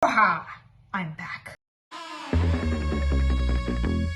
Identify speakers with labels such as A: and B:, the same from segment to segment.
A: Haha, I'm back.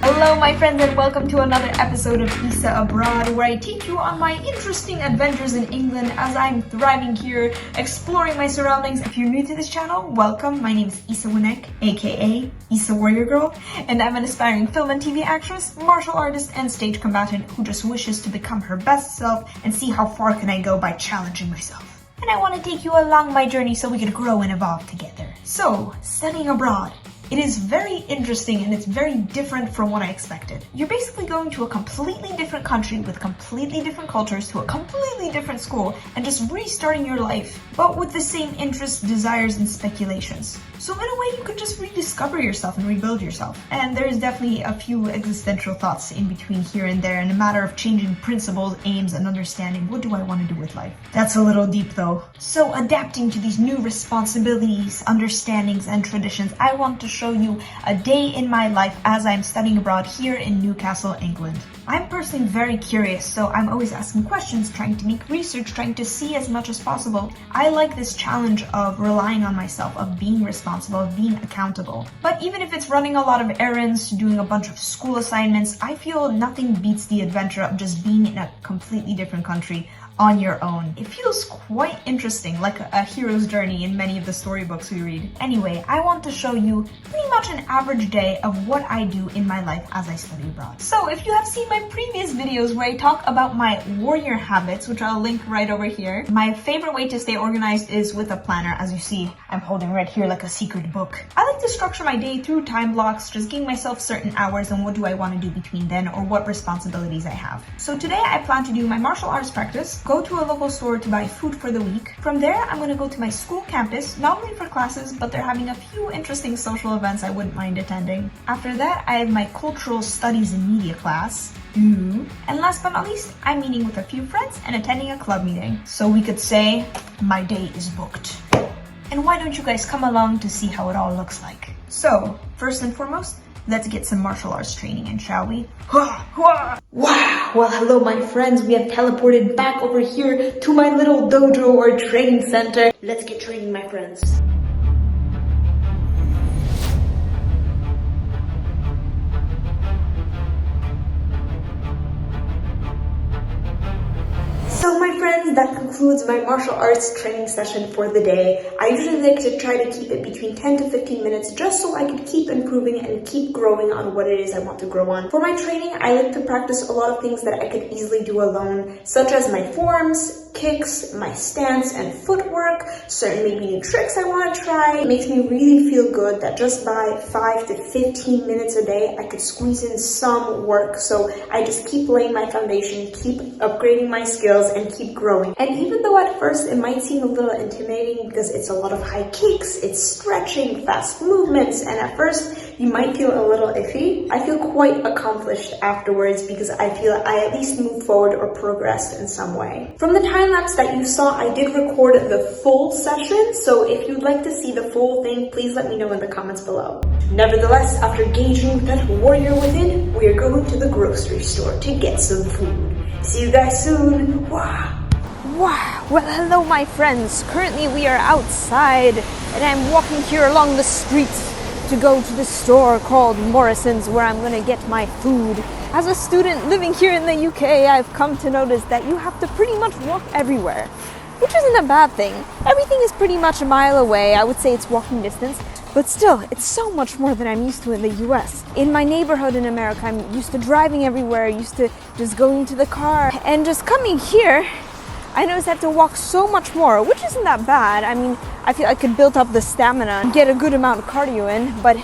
A: Hello my friends and welcome to another episode of Isa Abroad, where I take you on my interesting adventures in England as I'm thriving here, exploring my surroundings. If you're new to this channel, welcome. My name is Isa Wnek, aka Isa Warrior Girl, and I'm an aspiring film and TV actress, martial artist, and stage combatant who just wishes to become her best self and see how far can I go by challenging myself. And I want to take you along my journey so we could grow and evolve together. So, studying abroad. It is very interesting and it's very different from what I expected. You're basically going to a completely different country with completely different cultures to a completely different school and just restarting your life, but with the same interests, desires, and speculations. So in a way, you could just rediscover yourself and rebuild yourself. And there's definitely a few existential thoughts in between here and there in a matter of changing principles, aims, and understanding what do I want to do with life. That's a little deep though. So adapting to these new responsibilities, understandings, and traditions, I want to show you a day in my life as I'm studying abroad here in Newcastle, England. I'm personally very curious, so I'm always asking questions, trying to make research, trying to see as much as possible. I like this challenge of relying on myself, of being responsible, of being accountable. But even if it's running a lot of errands, doing a bunch of school assignments, I feel nothing beats the adventure of just being in a completely different country on your own. It feels quite interesting, like a hero's journey in many of the storybooks we read. Anyway, I want to show you pretty much an average day of what I do in my life as I study abroad. So if you have seen my previous videos where I talk about my warrior habits, which I'll link right over here, my favorite way to stay organized is with a planner. As you see, I'm holding right here like a secret book. I like to structure my day through time blocks, just giving myself certain hours and what do I want to do between then or what responsibilities I have. So today I plan to do my martial arts practice, go to a local store to buy food for the week. From there, I'm going to go to my school campus, not only for classes, but they're having a few interesting social events I wouldn't mind attending. After that, I have my cultural studies and media class. And last but not least, I'm meeting with a few friends and attending a club meeting. So we could say my day is booked. And why don't you guys come along to see how it all looks like? So, first and foremost, let's get some martial arts training in, shall we? Wow! Well, hello my friends. We have teleported back over here to my little dojo or training center. Let's get training, my friends. So my friends, that concludes my martial arts training session for the day. I usually like to try to keep it between 10 to 15 minutes just so I can keep improving and keep growing on what it is I want to grow on. For my training, I like to practice a lot of things that I could easily do alone, such as my forms, kicks, my stance and footwork, certain maybe new tricks I want to try. It makes me really feel good that just by 5 to 15 minutes a day, I could squeeze in some work. So I just keep laying my foundation, keep upgrading my skills, and keep growing. And even though at first it might seem a little intimidating because it's a lot of high kicks, it's stretching, fast movements, and at first you might feel a little iffy, I feel quite accomplished afterwards because I feel I at least moved forward or progressed in some way. From the time lapse that you saw, I did record the full session, so if you'd like to see the full thing, please let me know in the comments below. Nevertheless, after gauging with that warrior within, we are going to the grocery store to get some food. See you guys soon. Wow. Well, hello my friends. Currently we are outside and I'm walking here along the streets to go to the store called Morrison's where I'm going to get my food. As a student living here in the UK, I've come to notice that you have to pretty much walk everywhere, which isn't a bad thing. Everything is pretty much a mile away. I would say it's walking distance. But still, it's so much more than I'm used to in the US. In my neighborhood in America, I'm used to driving everywhere, used to just going to the car. And just coming here, I noticed I have to walk so much more, which isn't that bad. I mean, I feel I could build up the stamina and get a good amount of cardio in, but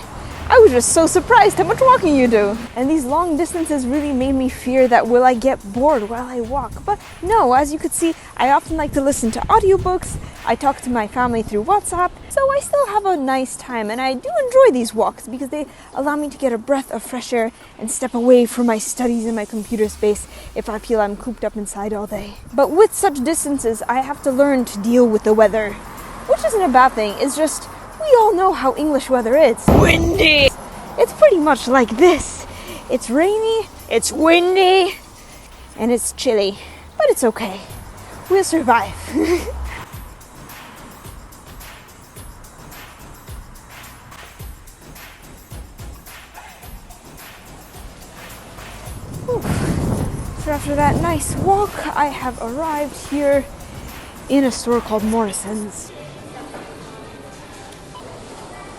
A: I was just so surprised how much walking you do. And these long distances really made me fear that will I get bored while I walk. But no, as you could see, I often like to listen to audiobooks. I talk to my family through WhatsApp, so I still have a nice time and I do enjoy these walks because they allow me to get a breath of fresh air and step away from my studies in my computer space if I feel I'm cooped up inside all day. But with such distances, I have to learn to deal with the weather, which isn't a bad thing. It's just, we all know how English weather is. Windy! It's pretty much like this. It's rainy, it's windy, and it's chilly. But it's okay. We'll survive. So after that nice walk, I have arrived here in a store called Morrison's.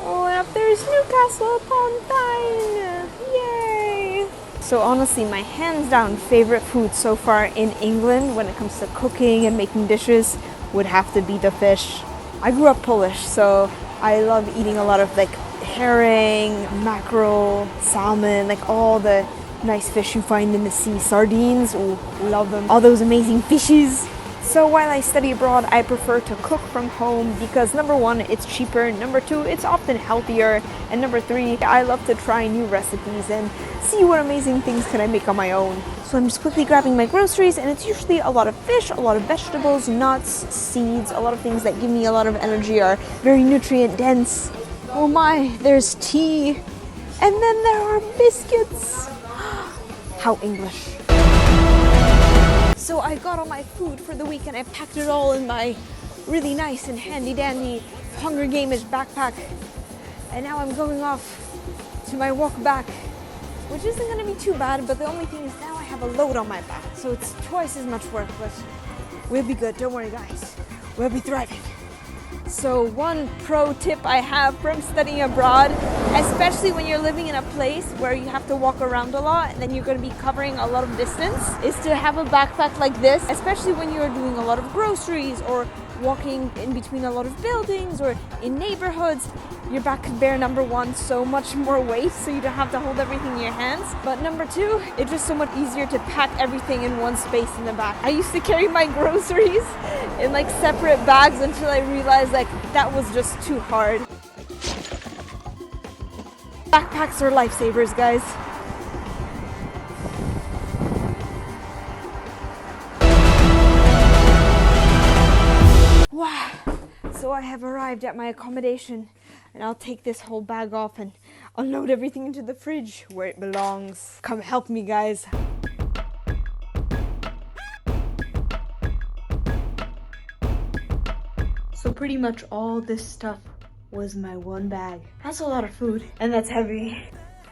A: Oh, and up there is Newcastle upon Tyne! Yay! So honestly, my hands down favorite food so far in England when it comes to cooking and making dishes would have to be the fish. I grew up Polish, so I love eating a lot of like herring, mackerel, salmon, like all the nice fish you find in the sea. Sardines, ooh, love them. All those amazing fishes. So while I study abroad, I prefer to cook from home because number one, it's cheaper, number two, it's often healthier, and number three, I love to try new recipes and see what amazing things can I make on my own. So I'm just quickly grabbing my groceries, and it's usually a lot of fish, a lot of vegetables, nuts, seeds, a lot of things that give me a lot of energy, are very nutrient dense. Oh my, there's tea, and then there are biscuits. How English. So I got all my food for the week and I packed it all in my really nice and handy dandy Hunger Game-ish backpack. And now I'm going off to my walk back, which isn't gonna be too bad, but the only thing is now I have a load on my back. So it's twice as much work, but we'll be good, don't worry guys. We'll be thriving. So one pro tip I have from studying abroad, especially when you're living in a place where you have to walk around a lot and then you're going to be covering a lot of distance, is to have a backpack like this, especially when you're doing a lot of groceries or walking in between a lot of buildings or in neighborhoods. Your back could bear, number one, so much more weight, so you don't have to hold everything in your hands. But number two, it's just so much easier to pack everything in one space in the back. I used to carry my groceries in like separate bags until I realized like that was just too hard. Backpacks are lifesavers, guys. Wow. So I have arrived at my accommodation, and I'll take this whole bag off and unload everything into the fridge where it belongs. Come help me, guys. So pretty much all this stuff was my one bag. That's a lot of food, and that's heavy.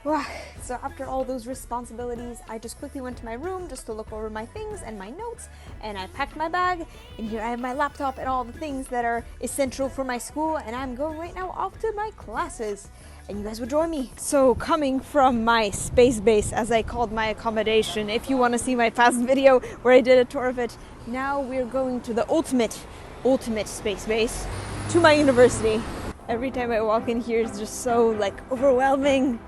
A: Wow. So after all those responsibilities, I just quickly went to my room just to look over my things and my notes, and I packed my bag, and here I have my laptop and all the things that are essential for my school, and I'm going right now off to my classes, and you guys would join me. So coming from my space base, as I called my accommodation, if you want to see my past video where I did a tour of it, now we're going to the ultimate space base, to my university. Every time I walk in here, it's just so like overwhelming.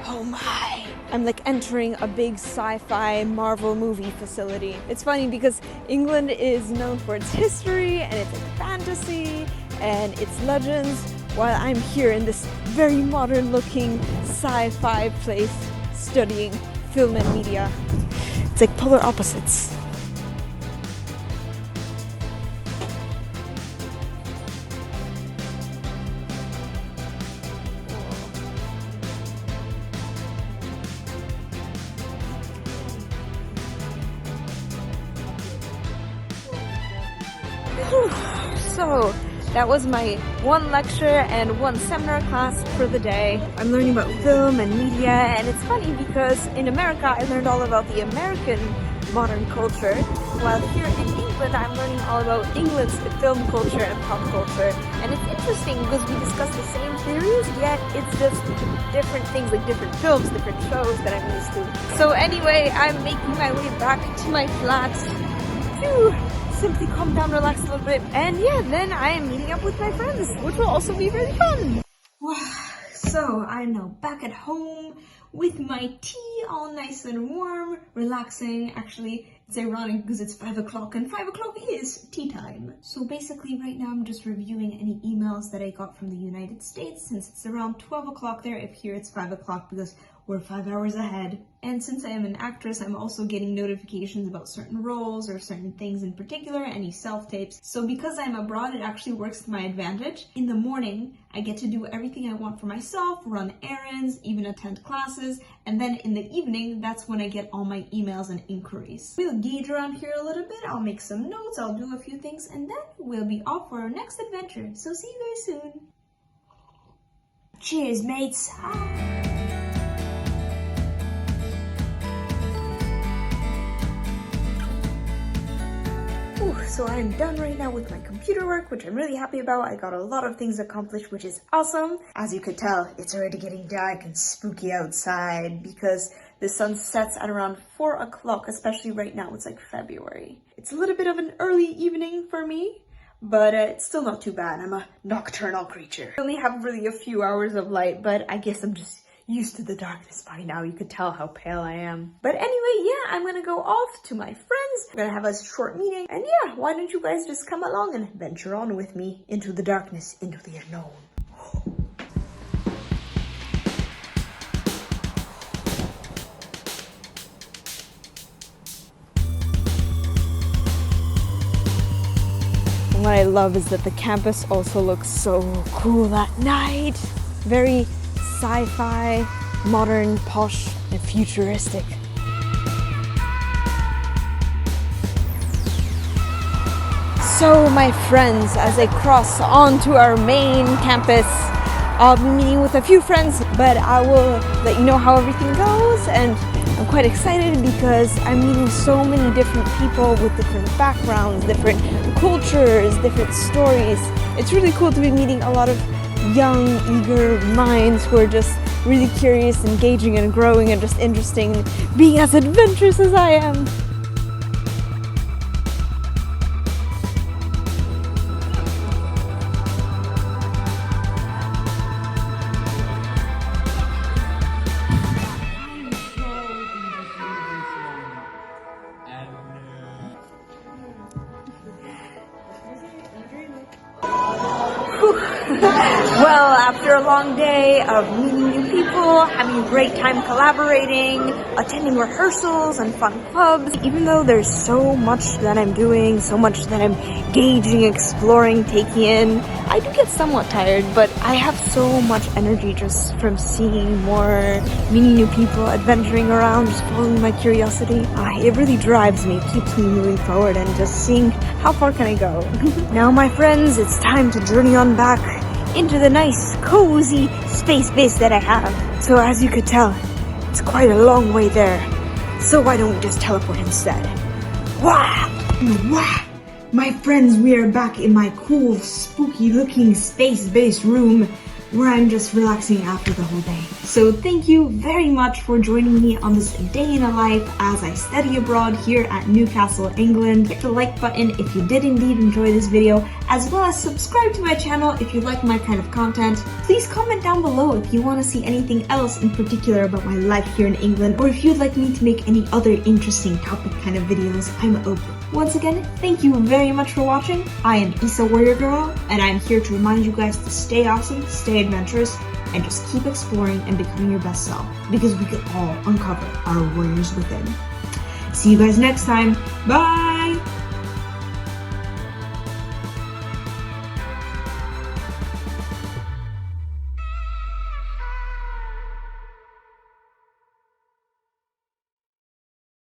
A: Oh my! I'm like entering a big sci-fi Marvel movie facility. It's funny because England is known for its history and its fantasy and its legends, while I'm here in this very modern looking sci-fi place studying film and media. It's like polar opposites. So that was my one lecture and one seminar class for the day. I'm learning about film and media, and it's funny because in America I learned all about the American modern culture, while here in England I'm learning all about England's film culture and pop culture. And it's interesting because we discuss the same theories, yet it's just different things, like different films, different shows that I'm used to. So anyway, I'm making my way back to my flat to simply calm down, relax a little bit, and yeah, then I am meeting up with my friends, which will also be really fun. So I'm now back at home with my tea all nice and warm, relaxing. Actually, it's ironic because it's 5 o'clock and 5 o'clock is tea time. So basically right now I'm just reviewing any emails that I got from the United States, since it's around 12 o'clock there, if here it's 5 o'clock because we're 5 hours ahead. And since I am an actress, I'm also getting notifications about certain roles or certain things in particular, any self-tapes. So because I'm abroad, it actually works to my advantage. In the morning, I get to do everything I want for myself, run errands, even attend classes, and then in the evening, that's when I get all my emails and inquiries. We'll gauge around here a little bit, I'll make some notes, I'll do a few things, and then we'll be off for our next adventure. So see you very soon. Cheers, mates. so I'm done right now with my computer work, which I'm really happy about. I got a lot of things accomplished, which is awesome. As you could tell, it's already getting dark and spooky outside because the sun sets at around 4 o'clock, especially right now. It's like February. It's a little bit of an early evening for me, but it's still not too bad. I'm a nocturnal creature. I only have really a few hours of light, but I guess I'm just used to the darkness by now. You could tell how pale I am. But anyway, yeah, I'm gonna go off to my friends. We're gonna have a short meeting. And yeah, why don't you guys just come along and venture on with me into the darkness, into the unknown. What I love is that the campus also looks so cool at night. Very sci-fi, modern, posh, and futuristic. So my friends, as I cross onto our main campus, I'll be meeting with a few friends, but I will let you know how everything goes. And I'm quite excited because I'm meeting so many different people with different backgrounds, different cultures, different stories. It's really cool to be meeting a lot of young, eager minds who are just really curious, engaging, and growing, and just interesting, being as adventurous as I am. Well, after a long day of meeting new people, having a great time collaborating, attending rehearsals and fun clubs, even though there's so much that I'm doing, so much that I'm gauging, exploring, taking in, I do get somewhat tired, but I have so much energy just from seeing more, meeting new people, adventuring around, just following my curiosity. It really drives me, keeps me moving forward and just seeing how far can I go. Now, my friends, it's time to journey on back into the nice, cozy space base that I have. So as you could tell, it's quite a long way there. So why don't we just teleport instead? Wah! Wah! My friends, we are back in my cool, spooky looking space-based room where I'm just relaxing after the whole day. So thank you very much for joining me on this day in a life as I study abroad here at Newcastle, England. Hit the like button if you did indeed enjoy this video, as well as subscribe to my channel if you like my kind of content. Please comment down below if you want to see anything else in particular about my life here in England, or if you'd like me to make any other interesting topic kind of videos. I'm open. Once again, thank you very much for watching. I am Issa Warrior Girl, and I'm here to remind you guys to stay awesome, stay adventurous, and just keep exploring and becoming your best self, because we can all uncover our warriors within. See you guys next time. Bye!